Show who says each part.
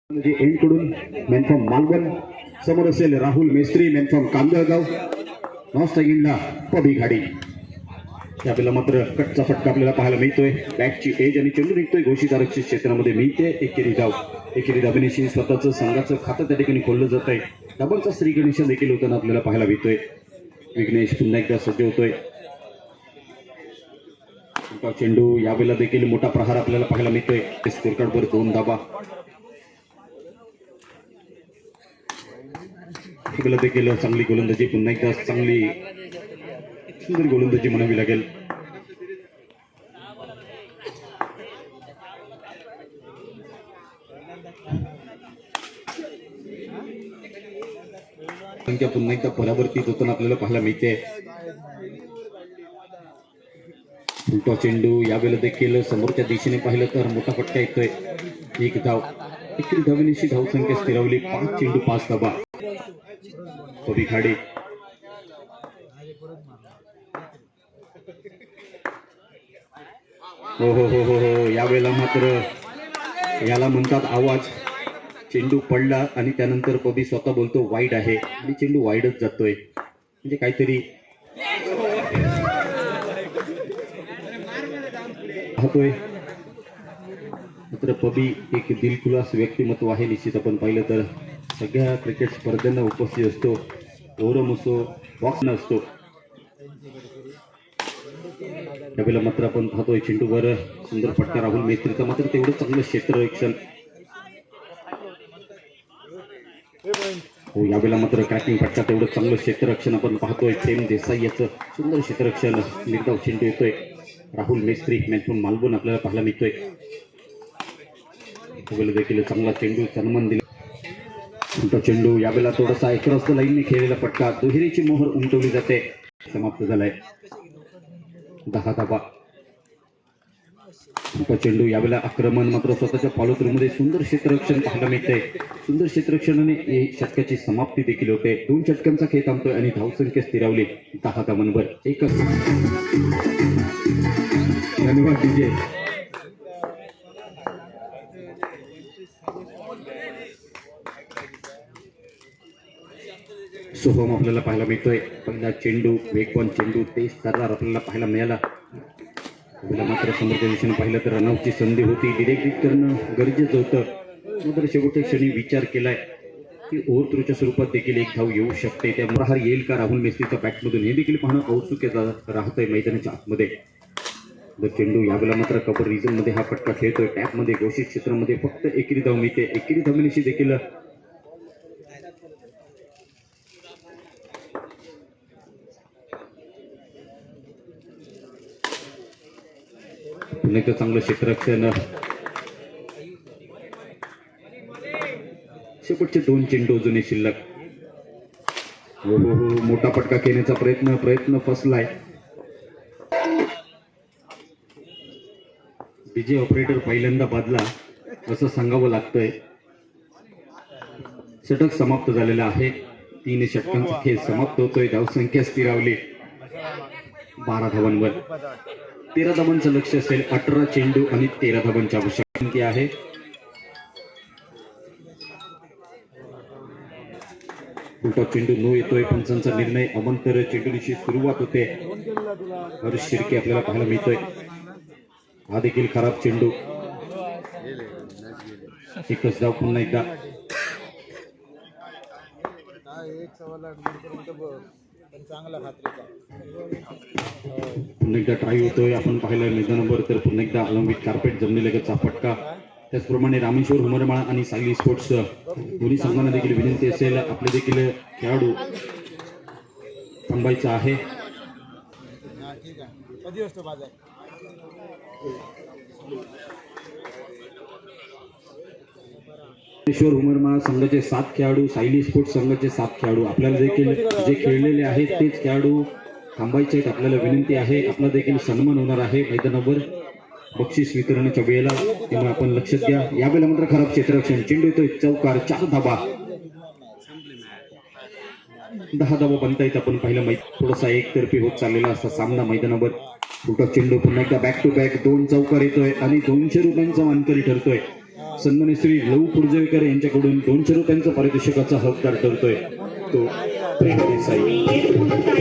Speaker 1: म्हणजे एंड कडून man from Malvan समोर असेल राहुल मेस्त्री मॅन फ्रॉम कांदळगाव नॉस्ट अगेनला पबी घाडी. त्यावेळेला मात्र कटचा फटका आपल्याला पाहायला मिळतोय. बॅटची एज आणि चेंडू निघतोय घोषित आरक्षित क्षेत्रामध्ये मिळते. एकेरी धावण्याशी स्वतःचं संघाचं खातं त्या ठिकाणी खोललं जात आहे. डबलचा श्री गणेश देखील होताना आपल्याला पाहायला मिळतोय. विघ्नेश पुन्हा एकदा सज्ज होतोय. चेंडू यावेळेला देखील मोठा प्रहार आपल्याला पाहायला मिळतोय. स्कोरकार्डवर 2 धावा. देखील चांगली गोलंदाजी पुन्हा एकदा चांगली सुंदर गोलंदाजी म्हणावी लागेल. संख्या पुन्हा एकदा परावर्तित होताना आपल्याला पाहायला मिळते. उलटा चेंडू यावेळेला देखील समोरच्या दिशेने पाहिलं तर मोठा फटका येतोय. 1 धाव. एकेरी धावण्याची धावसंख्या स्थिरावली. 5 चेंडू 5 धावा. पबी घाडी हो हो हो हो हो यावेळेला मात्र याला म्हणतात आवाज. चेंडू पडला आणि त्यानंतर पबी स्वतः बोलतो वाईड आहे आणि चेंडू वाईडच जातोय. म्हणजे काहीतरी पाहतोय. मात्र पबी एक दिलखुलास व्यक्तिमत्व आहे. निश्चित आपण पाहिलं तर सगळ्या क्रिकेट स्पर्धांना उपस्थित असतो. ओरम असो बॉक्स नसतो. त्यावेळेला मात्र आपण पाहतोय चेंडूवर सुंदर फटका राहुल मेस्त्रीचा. मात्र तेवढं चांगलं क्षेत्ररक्षण. हो यावेळेला मात्र क्रॅकिंग फटका तेवढं चांगलं क्षेत्ररक्षण आपण पाहतोय. प्रेम देसाई याचं सुंदर क्षेत्ररक्षण. निर्धाव चेंडू येतोय. राहुल मेस्त्री मॅन फ्रॉम मालवण आपल्याला पाहायला मिळतोय. त्यावेळेला देखील चांगला चेंडू सन्मान दिला. चेंडू यावेळेला थोडासा एकरस्त लाईनने खेळलेला फटका. दुहेरीची मोहर उमटवली जाते. समाप्त झालाय. 10 धावा. चेंडू यावेळेला आक्रमण मात्र स्वतःच्या फॉलो थ्रू मध्ये सुंदर क्षेत्ररक्षण पाहायला मिळते. सुंदर क्षेत्ररक्षणाने षटकाची समाप्ती देखील होते. 2 षटकांचा खेळ थांबतोय आणि धावसंख्या स्थिरावली 10 धावांवर. एकच धन्यवाद डीजे. सोहम आपल्याला पाहायला मिळतोय. पहिला चेंडू वेगवान चेंडू तेज तर्रार आपल्याला पाहायला मिळाला. मात्र समोरच्या दिशेने पाहिलं तर रनआउटची संधी होती. डिरेक्ट करणं गरजेचं होतं. मात्र शेवटच्या क्षणी विचार केलाय की ओव्हर थ्रोच्या स्वरूपात देखील 1 धाव येऊ शकते. त्या प्रहार येईल का राहुल मेस्त्रीच्या बॅटमधून हे देखील पाहणं औत्सुक्य राहतंय मैदानाच्या आतमध्ये. जर चेंडू यावेळेला मात्र कव्हर रिजन मध्ये हा फटका खेळतोय. टॅपमध्ये घोषित क्षेत्रामध्ये फक्त एकेरी धाव मिळते. एकेरी धावण्याशी देखील पुन्हा चांगलं क्षेत्ररक्षण. शेवटचे 2 चेंडू अजूनही शिल्लक. हो हो हो मोठा फटका खेळण्याचा प्रयत्न फसलाय. डीजे ऑपरेटर पहिल्यांदा बादला असं सांगावं लागतंय. षटक समाप्त झालेला आहे. 3 षटकांचा खेळ समाप्त होतोय. धावसंख्या स्थिरावली 12 धावांवर. 13 धावांचं लक्ष असेल. 18 चेंडू आणि 13 धावांची आवश्यकता आहे. उलटा चेंडू नो येतोय. पंचांचा निर्णय अवंतर चेंडूची सुरुवात होते. हर्ष शिर्के आपल्याला पाहायला मिळतोय. हा देखील खराब चेंडू. एकच धाव पुन्हा एकदा. पुन्हा एकदा ट्राय होतोय. आपण पाहिलं मैदानावर तर पुन्हा एकदा अलंबित कार्पेट जमिनीलगतचा फटका. त्याचप्रमाणे रामेश्वर हुमरमाळा आणि सायली स्पोर्ट्स दोन्ही संघांना देखील विनंती असेल आपले देखील खेळाडू थांबायचा आहे. रामेश्वर हुमरमाळा संघाचे 7 खेळाडू, सायली स्पोर्ट्स संघाचे 7 खेळाडू. आपल्याला देखील जे खेळलेले आहेत तेच खेळाडू थांबायचे आहेत. आपल्याला विनंती आहे. आपला देखील सन्मान होणार आहे मैदानावर बक्षीस वितरणाच्या वेळेला. त्यामुळे आपण लक्षात घ्या. यावेळेला मात्र खराब क्षेत्ररक्षण. चेंडू येतोय चौकार. 4 धावा. 10 धावा बनतायत. आपण पाहिलं थोडासा एकतर्फी होत चाललेला असा सामना मैदानावर. उलटा चेंडू पुन्हा एकदा बॅक टू बॅक 2 चौकार येतोय आणि 200 रुपयांचा मानकरी ठरतोय. सन्माननीय श्री लहू पुरजेकर यांच्याकडून 200 रुपयांचा पारितोषिकाचा हकदार ठरतोय तो प्रेम देसाई.